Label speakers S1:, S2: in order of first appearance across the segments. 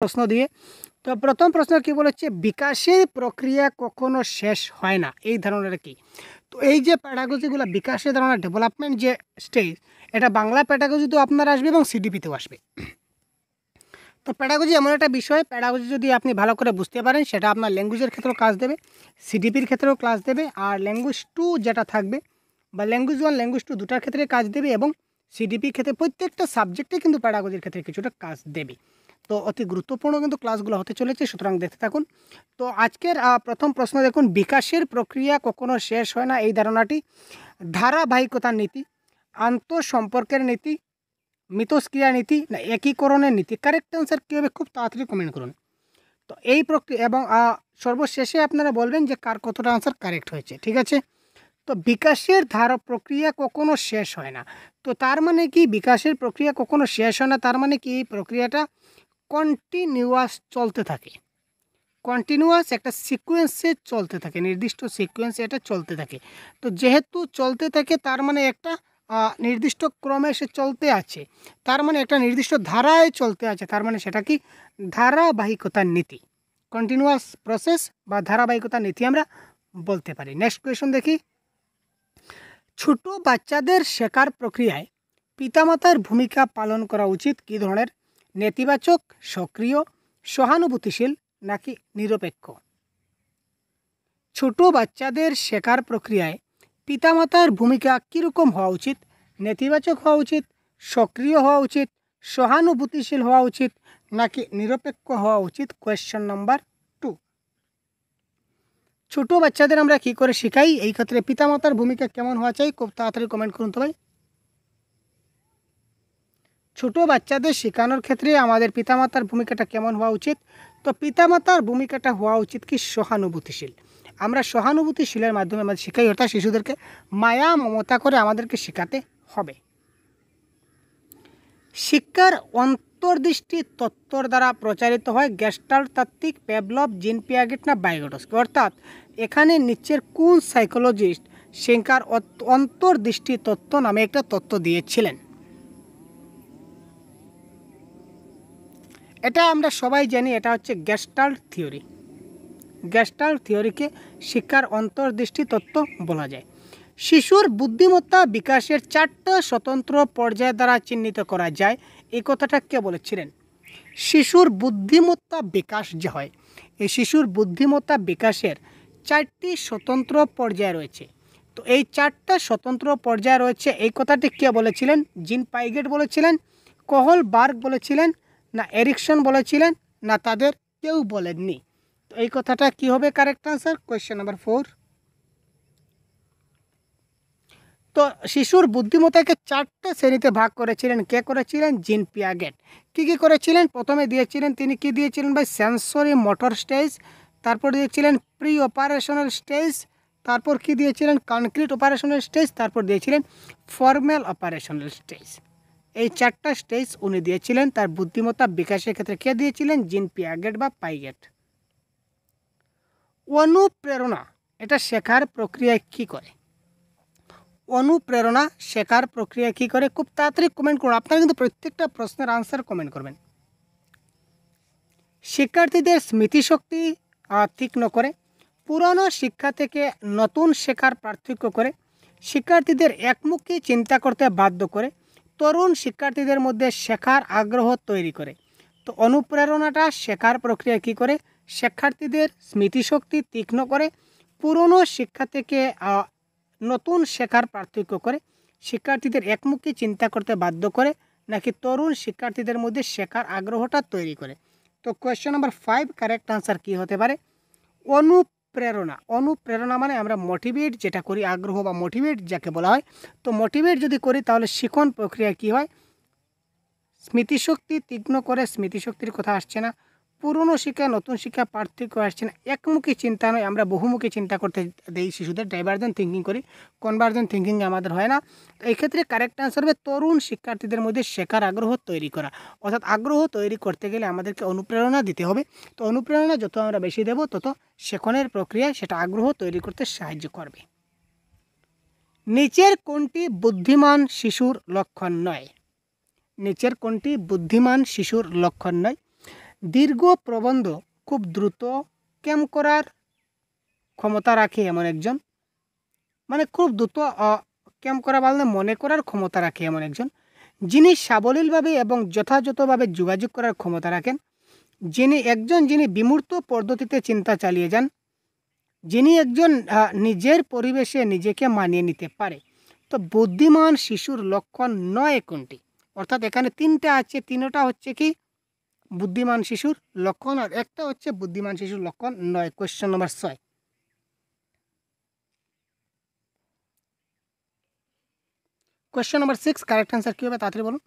S1: প্রশ্ন দিয়ে। তো প্রথম প্রশ্ন কি বলেছে, বিকাশের প্রক্রিয়া কখনো শেষ হয় না, এই ধারণাটা কি? তো এই যে প্যাডাগজিগুলো বিকাশের ধারণা, ডেভেলপমেন্ট যে স্টেজ, এটা বাংলা প্যাডাগজিতেও আপনার আসবে এবং সিডিপিতেও আসবে। তো প্যাডাগজি এমন একটা বিষয়, প্যাডাগজি যদি আপনি ভালো করে বুঝতে পারেন সেটা আপনার ল্যাঙ্গুয়েজের ক্ষেত্রেও কাজ দেবে, সিডিপির ক্ষেত্রেও ক্লাস দেবে, আর ল্যাঙ্গুয়েজ 2 যেটা থাকবে বা ল্যাঙ্গুয়েজ 1 ল্যাঙ্গুয়েজ 2 দুটার ক্ষেত্রে কাজ দেবে, এবং সিডিপির ক্ষেত্রে প্রত্যেকটা সাবজেক্টে কিন্তু প্যাডাগজির ক্ষেত্রে কিছুটা কাজ দেবে। তো অতি গুরুত্বপূর্ণ কিন্তু ক্লাসগুলো হতে চলেছে, সুতরাং দেখতে থাকুন। তো আজকের প্রথম প্রশ্ন দেখুন, বিকাশের প্রক্রিয়া কখনো শেষ হয় না, এই ধারণাটি ধারাবাহিকতার নীতি, আন্তঃসম্পর্কের নীতি, মিথস্ক্রিয়া নীতি না একীকরণের নীতি? কারেক্ট অ্যান্সার কী হবে খুব তাড়াতাড়ি কমেন্ট করুন। তো এই প্রক্রিয়া এবং সর্বশেষে আপনারা বলবেন যে কার কতটা আনসার কারেক্ট হয়েছে, ঠিক আছে? তো বিকাশের প্রক্রিয়া কখনো শেষ হয় না, তো তার মানে কি বিকাশের প্রক্রিয়া কখনো শেষ হয় না, তার মানে কি এই প্রক্রিয়াটা কন্টিনিউয়াস চলতে থাকে, কন্টিনিউয়াস একটা সিকোয়েন্সে চলতে থাকে, নির্দিষ্ট সিকোয়েন্সে এটা চলতে থাকে। তো যেহেতু চলতে থাকে তার মানে একটা নির্দিষ্ট ক্রমে সে চলতে আছে, তার মানে একটা নির্দিষ্ট ধারায় চলতে আছে, তার মানে সেটা কি ধারাবাহিকতার নীতি, কন্টিনিউয়াস প্রসেস বা ধারাবাহিকতার নীতি আমরা বলতে পারি। নেক্সট কোয়েশন দেখি, ছোট বাচ্চাদের শেখার প্রক্রিয়ায় পিতামাতার ভূমিকা পালন করা উচিত কী ধরনের? নেতিবাচক, সক্রিয়, সহানুভূতিশীল নাকি নিরপেক্ষ? ছোট বাচ্চাদের শেখার প্রক্রিয়ায় পিতামাতার ভূমিকা কীরকম হওয়া উচিত? নেতিবাচক হওয়া উচিত, সক্রিয় হওয়া উচিত, সহানুভূতিশীল হওয়া উচিত নাকি নিরপেক্ষ হওয়া উচিত? Question number 2। ছোট বাচ্চাদের আমরা কী করে শেখাই, এই ক্ষেত্রে পিতামাতার ভূমিকা কেমন হওয়া চাই? খুব তাড়াতাড়ি কমেন্ট করুন তো ভাই। ছোট বাচ্চাদের শেখানোর ক্ষেত্রে আমাদের পিতামাতার ভূমিকাটা কেমন হওয়া উচিত? তো পিতামাতার ভূমিকাটা হওয়া উচিত কি সহানুভূতিশীল। আমরা সহানুভূতিশীলের মাধ্যমে আমাদের শেখাই, অর্থাৎ শিশুদেরকে মায়া মমতা করে আমাদেরকে শেখাতে হবে। শিক্ষার অন্তর্দৃষ্টি তত্ত্বর দ্বারা প্রচারিত হয় গেস্টাল্ট তাত্ত্বিক, পেভলভ, জিন পিয়াগেট না ভাইগোটস্কি? অর্থাৎ এখানে নিচের কোন সাইকোলজিস্ট শিক্ষার অন্তর্দৃষ্টি তত্ত্ব নামে একটা তত্ত্ব দিয়েছিলেন? এটা আমরা সবাই জানি, এটা হচ্ছে গেস্টাল্ট থিওরি। গেস্টাল্ট থিওরিকে শিক্ষার অন্তর্দৃষ্টি তত্ত্ব বলা যায়। শিশুর বুদ্ধিমত্তা বিকাশের 4টা স্বতন্ত্র পর্যায় দ্বারা চিহ্নিত করা যায়, এই কথাটা কে বলেছিলেন? শিশুর বুদ্ধিমত্তা বিকাশ যে হয়, এই শিশুর বুদ্ধিমত্তা বিকাশের 4টি স্বতন্ত্র পর্যায় রয়েছে। তো এই 4টা স্বতন্ত্র পর্যায় রয়েছে, এই কথাটি কে বলেছিলেন? জিন পাইগেট বলেছিলেন, কোহল বার্গ বলেছিলেন, না এরিকসন বলেছিলেন, না তাদের কেউ বলেননি? তো এই কথাটা কি হবে কারেক্ট আনসার? Question number 4। তো শিশুর বুদ্ধিমত্তাকে 4টা শ্রেণীতে ভাগ করেছিলেন, কে করেছিলেন? জিন পিয়াগেট। কী কী করেছিলেন? প্রথমে দিয়েছিলেন তিনি, কি দিয়েছিলেন ভাই? সেন্সরি মোটর স্টেজ, তারপর দিয়েছিলেন প্রি অপারেশনাল স্টেজ, তারপর কি দিয়েছিলেন? কনক্রিট অপারেশনাল স্টেজ, তারপর দিয়েছিলেন ফর্মাল অপারেশনাল স্টেজ। এই 4টা স্টেজ উনি দিয়েছিলেন তার বুদ্ধিমত্তা বিকাশের ক্ষেত্রে। কে দিয়েছিলেন? জিন পিয়াগেট বা পাইগেট। অনুপ্রেরণা এটা শেখার প্রক্রিয়ায় কী করে? অনুপ্রেরণা শেখার প্রক্রিয়া কী করে? খুব তাড়াতাড়ি কমেন্ট করুন, আপনারা কিন্তু প্রত্যেকটা প্রশ্নের আনসার কমেন্ট করবেন। শিক্ষার্থীদের স্মৃতিশক্তি তীক্ষ্ণ করে, পুরনো শিক্ষা থেকে নতুন শেখার পার্থক্য করে, শিক্ষার্থীদের একমুখী চিন্তা করতে বাধ্য করে, তরুণ শিক্ষার্থীদের মধ্যে শেখার আগ্রহ তৈরি করে। তো অনুপ্রেরণাটা শেখার প্রক্রিয়া কী করে? শিক্ষার্থীদের স্মৃতিশক্তি তীক্ষ্ণ করে, পুরনো শিক্ষা থেকে নতুন শেখার পার্থক্য করে, শিক্ষার্থীদের একমুখী চিন্তা করতে বাধ্য করে, নাকি তরুণ শিক্ষার্থীদের মধ্যে শেখার আগ্রহটা তৈরি করে? তো কোয়েশ্চেন নাম্বার 5 কারেক্ট আনসার কী হতে পারে? অনুপ্রেরণা। অনুপ্রেরণা মানে আমরা মোটিভেট যেটা করি, আগ্রহ বা মোটিভেট যাকে বলা হয়, তো মোটিভেট যদি করি তাহলে শিখন প্রক্রিয়া কী হয়? স্মৃতিশক্তি তীক্ষ্ণ করে, স্মৃতিশক্তির কথা আসছে না, পুরনো শিক্ষা নতুন শিক্ষা পার্থক্য আসছে না, একমুখী চিন্তা নয়, আমরা বহুমুখী চিন্তা করতে দেই শিশুদের, ডাইভার্জেন্ট থিঙ্কিং করি, কনভার্জেন্ট থিঙ্কিং আমাদের হয় না। তো এই ক্ষেত্রে কারেক্ট আনসার হবে তরুণ শিক্ষার্থীদের মধ্যে শেখার আগ্রহ তৈরি করা। অর্থাৎ আগ্রহ তৈরি করতে গেলে আমাদেরকে অনুপ্রেরণা দিতে হবে। তো অনুপ্রেরণা যত আমরা বেশি দেব তত শেখনের প্রক্রিয়ায় সেটা আগ্রহ তৈরি করতে সাহায্য করবে। নিচের কোনটি বুদ্ধিমান শিশুর লক্ষণ নয়? নিচের কোনটি বুদ্ধিমান শিশুর লক্ষণ নয়? দীর্ঘ প্রবন্ধ খুব দ্রুত ক্যাম করার ক্ষমতা রাখে এমন একজন, মানে খুব দ্রুত ক্যাম করা বলতে মনে করার ক্ষমতা রাখে এমন একজন, যিনি সাবলীলভাবে এবং যথাযথভাবে যোগাযোগ করার ক্ষমতা রাখেন, যিনি বিমূর্ত পদ্ধতিতে চিন্তা চালিয়ে যান, যিনি একজন নিজের পরিবেশে নিজেকে মানিয়ে নিতে পারে। তো বুদ্ধিমান শিশুর লক্ষণ নয় কোনটি? অর্থাৎ এখানে তিনটা আছে, তিনটা হচ্ছে কি বুদ্ধিমান শিশুর লক্ষণ, আর একটা হচ্ছে বুদ্ধিমান শিশুর লক্ষণ নয়। Question number 6। Question number 6 correct answer কী হবে তাড়াতাড়ি বলুন।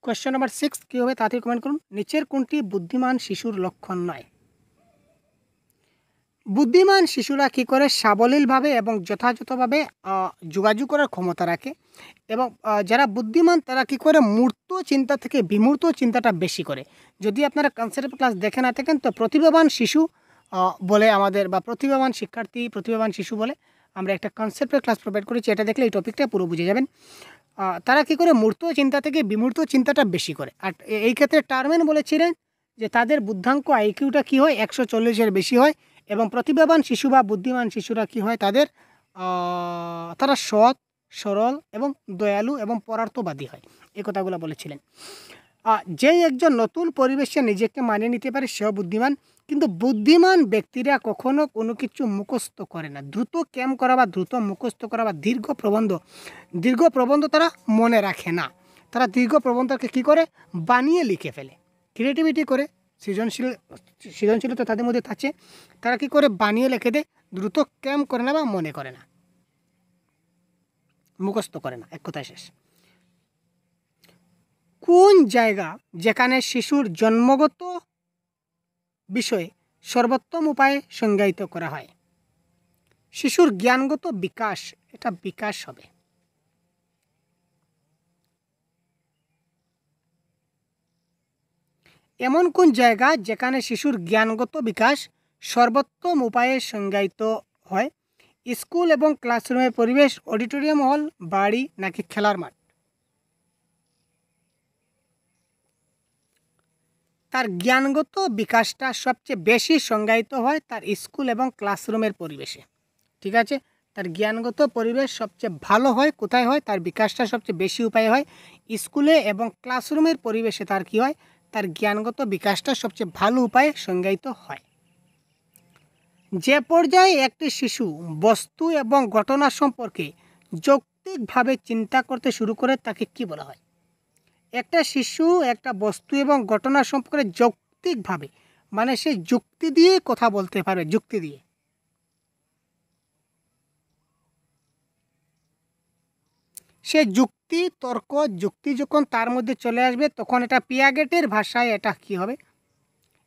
S1: কোয়েশ্চেন নম্বর 6 কী হবে তাড়াতাড়ি কমেন্ট করুন। নিচের কোনটি বুদ্ধিমান শিশুর লক্ষণ নয়? বুদ্ধিমান শিশুরা কী করে? সাবলীলভাবে এবং যথাযথভাবে যোগাযোগ করার ক্ষমতা রাখে, এবং যারা বুদ্ধিমান তারা কী করে? মূর্ত চিন্তা থেকে বিমূর্ত চিন্তাটা বেশি করে। যদি আপনারা কনসেপ্ট ক্লাস দেখে না থাকেন তো প্রতিভাবান শিশু বলে আমাদের, বা প্রতিভাবান শিক্ষার্থী, প্রতিভাবান শিশু বলে আমরা একটা কনসেপ্টের ক্লাস প্রোভাইড করেছি, এটা দেখলে এই টপিকটা পুরো বুঝে যাবেন। তারা কী করে? মূর্ত চিন্তা থেকে বিমূর্ত চিন্তাটা বেশি করে। আর এই ক্ষেত্রে টার্মেন বলেছিলেন যে তাদের বুদ্ধাঙ্ক আইকিউটা কী হয়? 140-এর বেশি হয়, এবং প্রতিভাবান শিশু বা বুদ্ধিমান শিশুরা কী হয়? তারা সৎ, সরল এবং দয়ালু এবং পরার্থবাদী হয়। এই কথাগুলো বলেছিলেন। যেই একজন নতুন পরিবেশে নিজেকে মানিয়ে নিতে পারে সেও বুদ্ধিমান, কিন্তু বুদ্ধিমান ব্যক্তিরা কখনো কোনো কিছু মুখস্থ করে না। দ্রুত ক্যাম করা বা দ্রুত মুখস্থ করা বা দীর্ঘ প্রবন্ধ তারা মনে রাখে না। তারা দীর্ঘ প্রবন্ধকে কী করে? বানিয়ে লিখে ফেলে। ক্রিয়েটিভিটি করে, সৃজনশীলতা তাদের মধ্যে আছে, তারা কী করে? বানিয়ে লিখে দেয়। দ্রুত ক্যাম করে না বা মনে করে না, মুখস্থ করে না, এক কথায় শেষ। কোন জায়গা যেখানে শিশুর জন্মগত বিষয়ে সর্বোত্তম উপায়ে সংজ্ঞায়িত করা হয়? শিশুর জ্ঞানগত বিকাশ, এটা বিকাশ হবে। এমন কোন জায়গা যেখানে শিশুর জ্ঞানগত বিকাশ সর্বোত্তম উপায়ে সংজ্ঞায়িত হয়? স্কুল এবং ক্লাসরুমের পরিবেশ, অডিটোরিয়াম হল, বাড়ি নাকি খেলার মাঠ? তার জ্ঞানগত বিকাশটা সবচেয়ে বেশি সংজ্ঞায়িত হয় তার স্কুল এবং ক্লাসরুমের পরিবেশে। ঠিক আছে, তার জ্ঞানগত পরিবেশ সবচেয়ে ভালো হয় কোথায় হয়? তার বিকাশটা সবচেয়ে বেশি উপায়ে হয় স্কুলে এবং ক্লাসরুমের পরিবেশে। তার কী হয়? তার জ্ঞানগত বিকাশটা সবচেয়ে ভালো উপায়ে সংজ্ঞায়িত হয়। যে পর্যায়ে একটি শিশু বস্তু এবং ঘটনা সম্পর্কে যৌক্তিকভাবে চিন্তা করতে শুরু করে তাকে কি বলা হয়? একটা শিশু একটা বস্তু এবং ঘটনা সম্পর্কে যৌক্তিকভাবে, মানে সে যুক্তি দিয়ে কথা বলতে পারবে, যুক্তি দিয়ে। সে যুক্তি, তর্ক, যুক্তি যখন তার মধ্যে চলে আসবে তখন এটা পিয়াগেটের ভাষায় এটা কি হবে?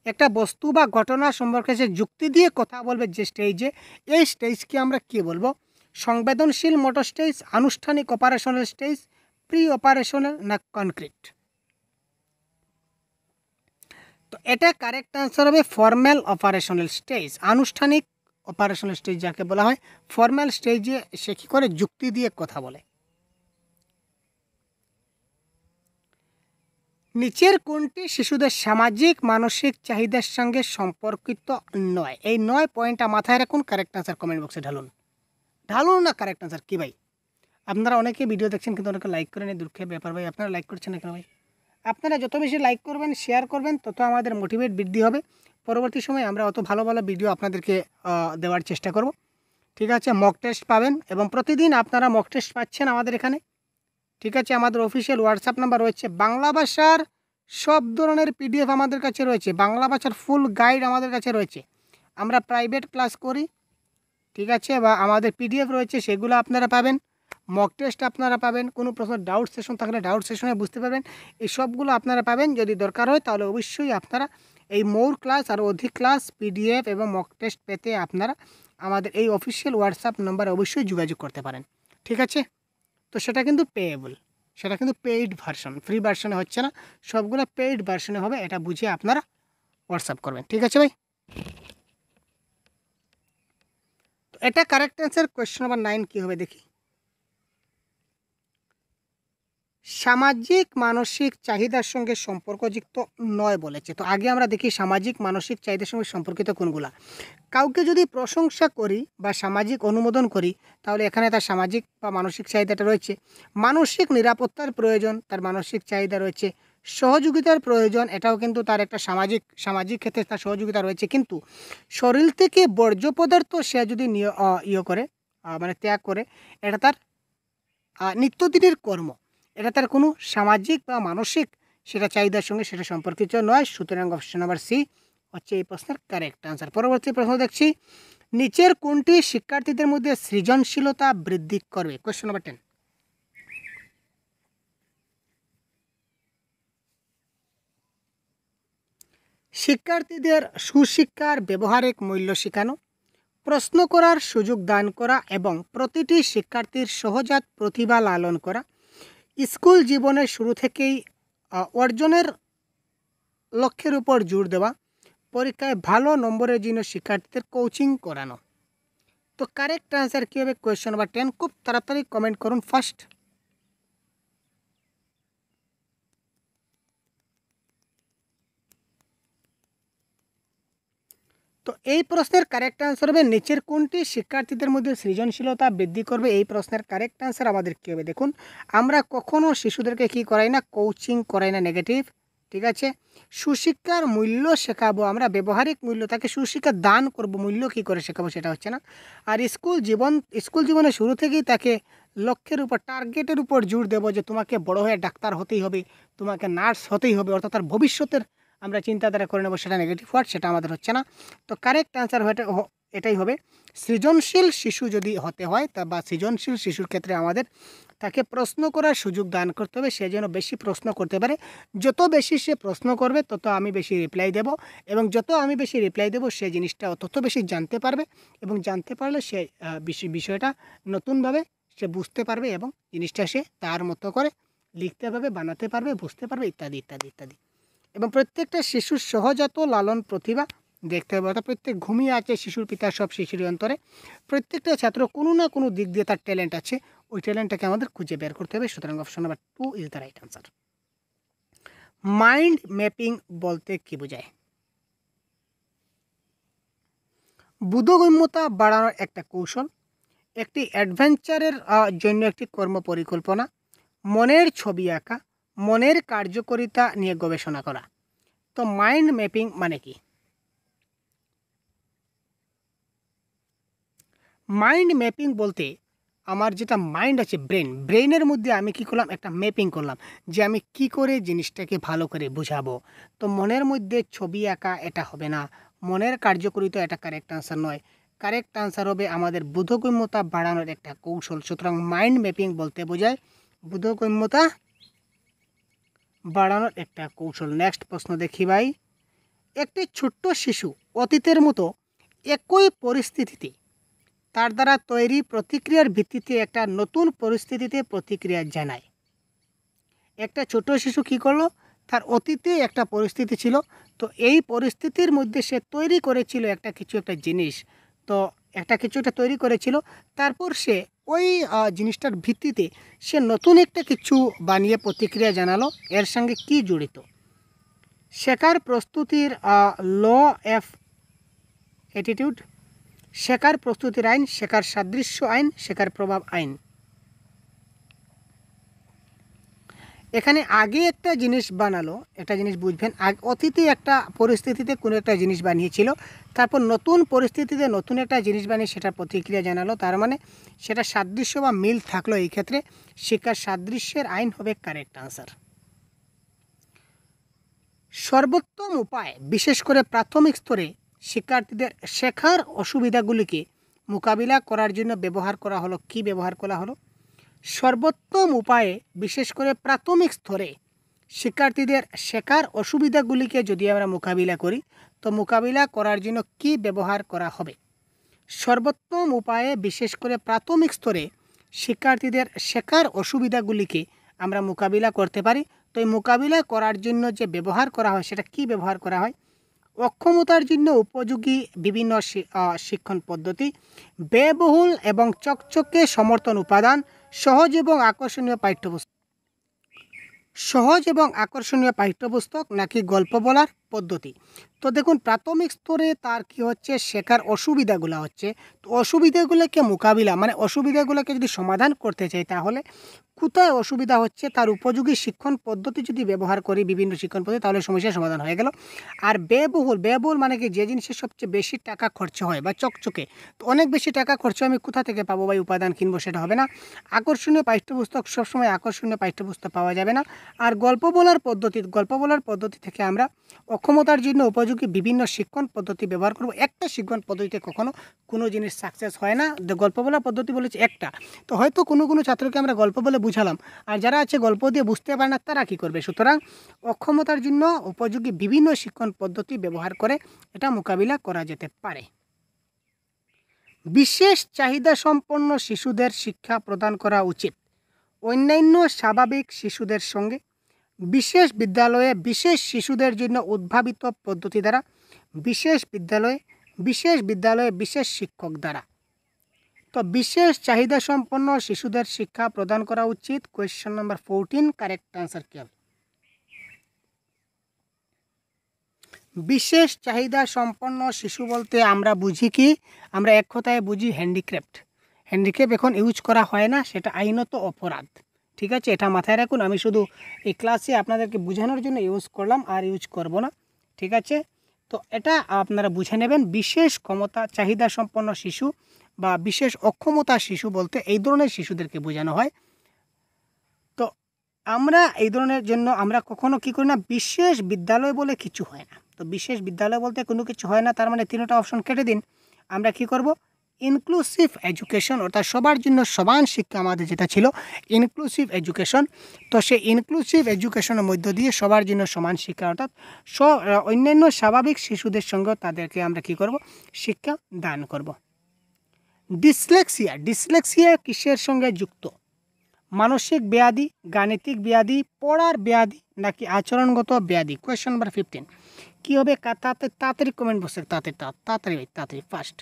S1: একটা বস্তু বা ঘটনা সম্পর্কে সে যুক্তি দিয়ে কথা বলবে যে স্টেজে, এই স্টেজকে আমরা কি বলবো? সংবেদনশীল মোটর স্টেজ, আনুষ্ঠানিক অপারেশনাল স্টেজ, প্রি অপারেশনাল না কনক্রিট? তো এটা কারেক্ট আনসার হবে ফর্মাল অপারেশনাল স্টেজ। আনুষ্ঠানিক অপারেশনাল স্টেজ যাকে বলা হয়, ফর্মাল স্টেজে সে কী করে? যুক্তি দিয়ে কথা বলে। নিচের কোনটি শিশুদের সামাজিক মানসিক চাহিদার সঙ্গে সম্পর্কিত নয়? এই 9 পয়েন্টটা মাথায় রাখুন, কারেক্ট আনসার কমেন্ট বক্সে ঢালুন না কারেক্ট আনসার কী ভাই? আপনারা অনেকে ভিডিও দেখছেন কিন্তু অনেকে লাইক করেন, দুঃখের ব্যাপার ভাই। আপনারা লাইক করছেন না কেন ভাই? আপনারা যত বেশি লাইক করবেন, শেয়ার করবেন, তত আমাদের মোটিভেট বৃদ্ধি হবে। পরবর্তী সময়ে আমরা অত ভালো ভালো ভিডিও আপনাদেরকে দেওয়ার চেষ্টা করব। ঠিক আছে, মক টেস্ট পাবেন এবং প্রতিদিন আপনারা মক টেস্ট পাচ্ছেন আমাদের এখানে। ঠিক আছে, আমাদের অফিসিয়াল হোয়াটসঅ্যাপ নাম্বার রয়েছে। বাংলা ভাষার সব ধরনের পিডিএফ আমাদের কাছে রয়েছে, বাংলা ভাষার ফুল গাইড আমাদের কাছে রয়েছে। আমরা প্রাইভেট ক্লাস করি, ঠিক আছে, বা আমাদের পিডিএফ রয়েছে, সেগুলো আপনারা পাবেন। মক টেস্ট আপনারা পাবেন, কোনো প্রশ্ন ডাউট সেশন থাকলে ডাউট সেশনে বুঝতে পারবেন। এই সবগুলো আপনারা পাবেন। যদি দরকার হয় তাহলে অবশ্যই আপনারা এই মোর ক্লাস আর অধিক ক্লাস, পিডিএফ এবং মক টেস্ট পেতে আপনারা আমাদের এই অফিসিয়াল হোয়াটসঅ্যাপ নম্বরে অবশ্যই যোগাযোগ করতে পারেন। ঠিক আছে, তো সেটা কিন্তু পেয়েবল, সেটা কিন্তু পেইড ভার্সন, ফ্রি ভার্সনে হচ্ছে না, সবগুলো পেইড ভার্সনে হবে। এটা বুঝে আপনারা হোয়াটসঅ্যাপ করবেন। ঠিক আছে ভাই, তো এটা কারেক্ট অ্যান্সার। কোয়েশ্চেন নাম্বার 9 কী হবে দেখি? সামাজিক মানসিক চাহিদার সঙ্গে সম্পর্কযুক্ত নয় বলেছে। তো আগে আমরা দেখি সামাজিক মানসিক চাহিদার সঙ্গে সম্পর্কিত কোনগুলা। কাউকে যদি প্রশংসা করি বা সামাজিক অনুমোদন করি, তাহলে এখানে তার সামাজিক বা মানসিক চাহিদাটা রয়েছে। মানসিক নিরাপত্তার প্রয়োজন, তার মানসিক চাহিদা রয়েছে। সহযোগিতার প্রয়োজন, এটাও কিন্তু তার একটা সামাজিক ক্ষেত্রে তার সহযোগিতা রয়েছে। কিন্তু শরীর থেকে বর্জ্য পদার্থ সে যদি করে মানে ত্যাগ করে, এটা তার নিত্যদিনের কর্ম, এটা তার কোনো সামাজিক বা মানসিক সেটা চাহিদার সঙ্গে সেটা সম্পর্কিত নয়। সুতরাং অপশন নাম্বার সি হচ্ছে এই প্রশ্নের কারেক্ট আনসার। পরবর্তী প্রশ্ন দেখছি, নিচের কোনটি শিক্ষার্থীদের মধ্যে সৃজনশীলতা বৃদ্ধি করবে? Question number 10। শিক্ষার্থীদের সুশিক্ষার ব্যবহারিক মূল্য শেখানো, প্রশ্ন করার সুযোগ দান করা এবং প্রতিটি শিক্ষার্থীর সহজাত প্রতিভা লালন করা, স্কুল জীবনের শুরু থেকেই অর্জনের লক্ষ্যের উপর জোর দেওয়া, পরীক্ষায় ভালো নম্বরের জন্য শিক্ষার্থীদের কোচিং করানো। তো কারেক্ট আনসার কী হবে? Question number 10। খুব তাড়াতাড়ি কমেন্ট করুন ফার্স্ট। তো এই প্রশ্নের কারেক্ট আনসার হবে নিচের কোনটি শিক্ষার্থীদের মধ্যে সৃজনশীলতা বৃদ্ধি করবে? এই প্রশ্নের কারেক্ট আনসার আমাদের কী হবে? দেখুন, আমরা কখনো শিশুদেরকে কী করাই না? কোচিং করাই না, নেগেটিভ। ঠিক আছে, সুশিক্ষার মূল্য শেখাবো আমরা, ব্যবহারিক মূল্য, তাকে সুশিক্ষা দান করব, মূল্য কী করে শেখাবো সেটা হচ্ছে না। আর স্কুল জীবনের শুরু থেকেই তাকে লক্ষ্যের উপর, টার্গেটের উপর জোর দেবো যে তোমাকে বড় হয়ে ডাক্তার হতেই হবে, তোমাকে নার্স হতেই হবে, অর্থাৎ তার ভবিষ্যতের আমরা চিন্তাধারা করে নেবো, সেটা নেগেটিভ ওয়ার্ড, সেটা আমাদের হচ্ছে না। তো কারেক্ট অ্যান্সার এটাই হবে। সৃজনশীল শিশু যদি হতে হয় বা সৃজনশীল শিশুর ক্ষেত্রে আমাদের তাকে প্রশ্ন করার সুযোগ দান করতে হবে, সে যেন বেশি প্রশ্ন করতে পারে। যত বেশি সে প্রশ্ন করবে তত আমি বেশি রিপ্লাই দেব, এবং যত আমি বেশি রিপ্লাই দেব সে জিনিসটা তত বেশি জানতে পারবে, এবং জানতে পারলে সে বিষয়টা নতুনভাবে সে বুঝতে পারবে, এবং জিনিসটা সে তার মতো করে লিখতে পারবে, বানাতে পারবে, বুঝতে পারবে, ইত্যাদি ইত্যাদি ইত্যাদি। এবং প্রত্যেকটা শিশুর সহজাত লালন প্রতিভা দেখতে হবে, অর্থাৎ প্রত্যেক ঘুমিয়ে আছে শিশুর পিতা সব শিশুর অন্তরে। প্রত্যেকটা ছাত্র কোনো না কোনো দিক দিয়ে তার ট্যালেন্ট আছে, ওই ট্যালেন্টটাকে আমাদের খুঁজে বের করতে হবে। সুতরাং option number 2 is the right answer. Mind mapping বলতে কি বোঝায়? বোধগম্যতা বাড়ানোর একটা কৌশল, একটি অ্যাডভেঞ্চারের জন্য একটি কর্ম পরিকল্পনা, মনের ছবি আঁকা, মনের কার্যকারিতা নিয়ে গবেষণা করা। তো মাইন্ড ম্যাপিং মানে কি? মাইন্ড ম্যাপিং বলতে আমার যেটা মাইন্ড আছে, ব্রেনের মধ্যে আমি কি করলাম? একটা ম্যাপিং করলাম যে আমি কি করে জিনিসটাকে ভালো করে বোঝাবো। তো মনের মধ্যে ছবি আঁকা এটা হবে না, মনের কার্যকারিতা এটা কারেক্ট আনসার নয়। কারেক্ট আনসার হবে আমাদের বোধগম্যতা বাড়ানোর একটা কৌশল। সুতরাং মাইন্ড ম্যাপিং বলতে বোঝায় বোধগম্যতা বাড়ানোর একটা কৌশল। নেক্সট প্রশ্ন দেখি ভাই, একটি ছোট্ট শিশু অতীতের মতো একই পরিস্থিতিতে তার দ্বারা তৈরি প্রতিক্রিয়ার ভিত্তিতে একটা নতুন পরিস্থিতিতে প্রতিক্রিয়া জানায়। একটা ছোট শিশু কী করলো? তার অতীতে একটা পরিস্থিতি ছিল, তো এই পরিস্থিতির মধ্যে সে তৈরি করেছিল একটা জিনিস, তো একটা তৈরি করেছিল, তারপর সে ওই জিনিসটার ভিত্তিতে সে নতুন একটা কিছু বানিয়ে প্রতিক্রিয়া জানালো। এর সঙ্গে কি জড়িত? শেখার প্রস্তুতির ল অফ অ্যাটিটিউড, শেখার প্রস্তুতির আইন, শেখার সাদৃশ্য আইন, শেখার প্রভাব আইন। এখানে আগে একটা জিনিস বানালো, একটা জিনিস বুঝবেন, অতীতে একটা পরিস্থিতিতে কোনো একটা জিনিস বানিয়েছিল, তারপর নতুন পরিস্থিতিতে নতুন একটা জিনিস বানিয়ে সেটার প্রতিক্রিয়া জানালো, তার মানে সেটা সাদৃশ্য বা মিল থাকলো। এই ক্ষেত্রে শেখার সাদৃশ্যের আইন হবে কারেক্ট আনসার। সর্বোত্তম উপায়, বিশেষ করে প্রাথমিক স্তরে শিক্ষার্থীদের শেখার অসুবিধাগুলিকে মোকাবিলা করার জন্য ব্যবহার করা হলো। কি ব্যবহার করা হলো? সর্বোত্তম উপায়ে বিশেষ করে প্রাথমিক স্তরে শিক্ষার্থীদের শেখার অসুবিধাগুলিকে যদি আমরা মোকাবিলা করি, তো মোকাবিলা করার জন্য কি ব্যবহার করা হবে? সর্বোত্তম উপায়ে বিশেষ করে প্রাথমিক স্তরে শিক্ষার্থীদের শেখার অসুবিধাগুলিকে আমরা মোকাবিলা করতে পারি। তো এই মোকাবিলা করার জন্য যে ব্যবহার করা হয় সেটা কি ব্যবহার করা হয়? অক্ষমতার জন্য উপযোগী বিভিন্ন শিক্ষণ পদ্ধতি, ব্যয়বহুল এবং চকচকে সমর্থন উপাদান, সহজ এবং আকর্ষণীয় পাঠ্যপুস্তক। সহজ এবং আকর্ষণীয় পাঠ্যপুস্তক নাকি গল্প বলার পদ্ধতি? তো দেখুন, প্রাথমিক স্তরে তার কি হচ্ছে, শেখার অসুবিধাগুলো হচ্ছে। তো অসুবিধাগুলোকে মোকাবিলা মানে অসুবিধাগুলোকে যদি সমাধান করতে চাই, তাহলে কোথায় অসুবিধা হচ্ছে তার উপযোগী শিক্ষণ পদ্ধতি যদি ব্যবহার করি, বিভিন্ন শিক্ষণ পদ্ধতি, তাহলে সমস্যার সমাধান হয়ে গেল। আর ব্যয়বহুল মানে কি, যে জিনিসের সবচেয়ে বেশি টাকা খরচ হয় বা চকচকে, তো অনেক বেশি টাকা খরচ হয়, আমি কোথা থেকে পাবো বা উপাদান কিনবো, সেটা হবে না। আকর্ষণীয় পাঠ্যপুস্তক, সবসময় আকর্ষণীয় পাঠ্যপুস্তক পাওয়া যাবে না। আর গল্প বলার পদ্ধতি থেকে আমরা অক্ষমতার জন্য উপযোগী বিভিন্ন শিক্ষণ পদ্ধতি ব্যবহার করব। একটা শিক্ষণ পদ্ধতিতে কখনো কোনো জিনিস সাকসেস হয় না। গল্প বলার পদ্ধতি বলেছে একটা, তো হয়তো কোনো ছাত্রকে আমরা গল্প বলে বুঝালাম, আর যারা আছে গল্প দিয়ে বুঝতে পারে না, তারা কী করবে? সুতরাং অক্ষমতার জন্য উপযোগী বিভিন্ন শিক্ষণ পদ্ধতি ব্যবহার করে এটা মোকাবিলা করা যেতে পারে। বিশেষ চাহিদা সম্পন্ন শিশুদের শিক্ষা প্রদান করা উচিত অন্যান্য স্বাভাবিক শিশুদের সঙ্গে, বিশেষ বিদ্যালয়ে বিশেষ শিশুদের জন্য উদ্ভাবিত পদ্ধতি দ্বারা, বিশেষ বিদ্যালয়ে বিশেষ শিক্ষক দ্বারা। তো বিশেষ চাহিদা সম্পন্ন শিশুদের শিক্ষা প্রদান করা উচিত। কোয়েশ্চন নাম্বার 14, কারেক্ট আনসার কি হবে? বিশেষ চাহিদা সম্পন্ন শিশু বলতে আমরা বুঝি কি, আমরা এক কথায় বুঝি হ্যান্ডিক্রাফট এখন ইউজ করা হয় না, সেটা আইনত অপরাধ। ঠিক আছে, এটা মাথায় রাখুন। আমি শুধু এই ক্লাসে আপনাদেরকে বোঝানোর জন্য ইউজ করলাম, আর ইউজ করব না। ঠিক আছে, তো এটা আপনারা বুঝে নেবেন। বিশেষ ক্ষমতা চাহিদা সম্পন্ন শিশু বা বিশেষ অক্ষমতা শিশু বলতে এই ধরনের শিশুদেরকে বোঝানো হয়। তো আমরা এই ধরনের জন্য আমরা কখনো কী করি না, বিশেষ বিদ্যালয় বলে কিছু হয় না। তো বিশেষ বিদ্যালয় বলতে কোনো কিছু হয় না, তার মানে তিনটা অপশন কেটে দিন। আমরা কি করব? ইনক্লুসিভ এডুকেশন, অর্থাৎ সবার জন্য সমান শিক্ষা, আমাদের যেটা ছিল ইনক্লুসিভ এডুকেশন। তো সেই ইনক্লুসিভ এডুকেশনের মধ্য দিয়ে সবার জন্য সমান শিক্ষা, অর্থাৎ অন্যান্য স্বাভাবিক শিশুদের সঙ্গে তাদেরকে আমরা কি করব? শিক্ষা দান করব। ডিসলেক্সিয়া কিসের সঙ্গে যুক্ত? মানসিক ব্যাধি, গাণিতিক ব্যাধি, পড়ার ব্যাধি নাকি আচরণগত ব্যাধি? কোয়েশ্চন নাম্বার 15 কী হবে? তাড়াতাড়ি কমেন্ট বক্সে, তাড়াতাড়ি ফার্স্ট।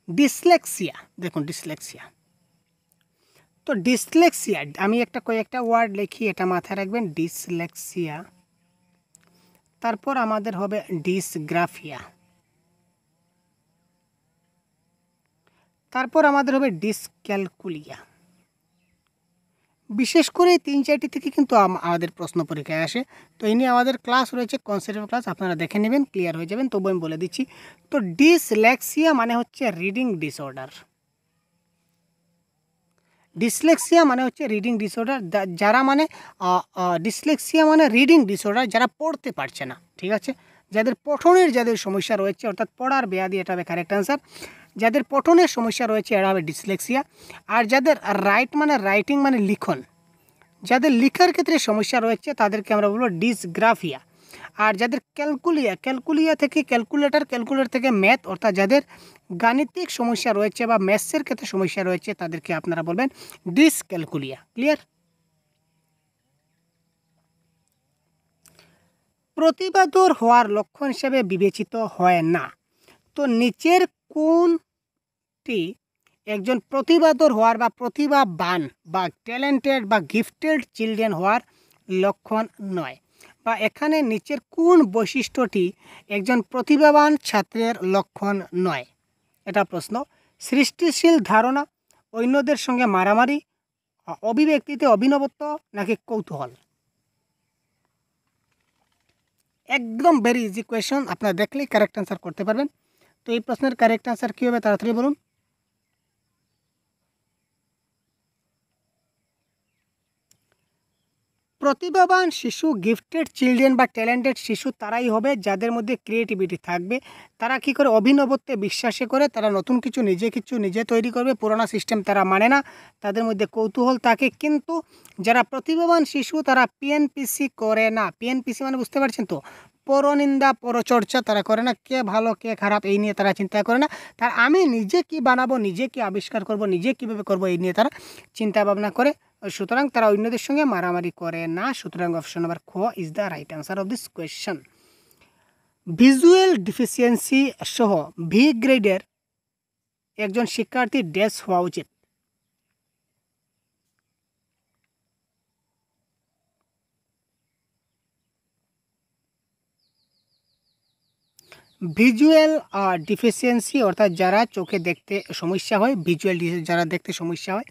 S1: ডিসলেক্সিয়া, দেখুন ডিসলেক্সিয়া। তো ডিসলেক্সিয়া আমি কয়েকটা ওয়ার্ড লিখি, এটা মাথায় রাখবেন। ডিসলেক্সিয়া, তারপর আমাদের হবে ডিসগ্রাফিয়া, তারপর আমাদের হবে ডিসক্যালকুলিয়া। বিশেষ করে 3-4টি থেকে কিন্তু আমাদের প্রশ্ন পরীক্ষায় আসে। তো এই নিয়ে আমাদের ক্লাস রয়েছে, কনসেপ্ট ক্লাস, আপনারা দেখে নেবেন, ক্লিয়ার হয়ে যাবেন। তবু আমি বলে দিচ্ছি। তো ডিসলেক্সিয়া মানে হচ্ছে রিডিং ডিসঅর্ডার। ডিসলেক্সিয়া মানে হচ্ছে রিডিং ডিসঅর্ডার, যারা মানে ডিসলেক্সিয়া মানে রিডিং ডিসঅর্ডার, যারা পড়তে পারছে না। ঠিক আছে, যাদের সমস্যা রয়েছে, অর্থাৎ পড়ার ব্যাধি, এটা হবে কারেক্ট অ্যান্সার। যাদের পঠনের সমস্যা রয়েছে, এটা হবে ডিসলেক্সিয়া। আর যাদের রাইটিং মানে লিখন, যাদের লেখার ক্ষেত্রে সমস্যা রয়েছে, তাদেরকে আমরা বলবো ডিসগ্রাফিয়া। আর যাদের ক্যালকুলিয়া থেকে ক্যালকুলেটর থেকে ম্যাথ, অর্থাৎ যাদের গাণিতিক সমস্যা রয়েছে বা ম্যাথসের ক্ষেত্রে সমস্যা রয়েছে, তাদেরকে আপনারা বলবেন ডিসক্যালকুলিয়া। ক্লিয়ার? প্রতিভাধর হওয়ার লক্ষণ হিসেবে বিবেচিত হয় না। তো নিচের কোনটি একজন প্রতিভাধর হওয়ার বা প্রতিভাবান বা ট্যালেন্টেড বা গিফটেড চিলড্রেন হওয়ার লক্ষণ নয়? বা এখানে নিচের কোন বৈশিষ্ট্যটি একজন প্রতিভাবান ছাত্রের লক্ষণ নয়? এটা প্রশ্ন। সৃষ্টিশীল ধারণা, অন্যদের সঙ্গে মারামারি, অভিব্যক্তিতে অভিনবত্ব নাকি কৌতূহল? একদম ভেরি ইজি কোয়েশন, আপনারা দেখলেই কারেক্ট অ্যান্সার করতে পারবেন। তো এই প্রশ্নের কারেক্ট অ্যান্সার কী হবে? তাড়াতাড়ি বলুন। প্রতিভাবান শিশু, গিফটেড চিলড্রেন বা ট্যালেন্টেড শিশু তারাই হবে যাদের মধ্যে ক্রিয়েটিভিটি থাকবে। তারা কি করে? অভিনবত্বে বিশ্বাসে করে, তারা নতুন কিছু নিজে তৈরি করবে, পুরোনো সিস্টেম তারা মানে না, তাদের মধ্যে কৌতূহল থাকে। কিন্তু যারা প্রতিভাবান শিশু, তারা পিএনপিসি করে না। পিএনপিসি মানে বুঝতে পারছেন তো? পরনিন্দা, পরচর্চা তারা করে না। কে ভালো কে খারাপ এই নিয়ে তারা চিন্তা করে না। তার আমি নিজে কি বানাবো, নিজে কি আবিষ্কার করব, নিজে কীভাবে করব, এই নিয়ে তারা চিন্তা ভাবনা করে। সুতরাং তারা অন্যদের সঙ্গে মারামারি করে না। সুতরাং অপশন নাম্বার খ is the right answer of this question. Visual deficiency সহ ভি গ্রেডের একজন শিক্ষার্থী ড্যাশ হওয়া উচিত? ভিজুয়াল ডিফিসিয়েন্সি অর্থাৎ যারা চোখে দেখতে সমস্যা হয়, ভিজুয়াল যারা দেখতে সমস্যা হয়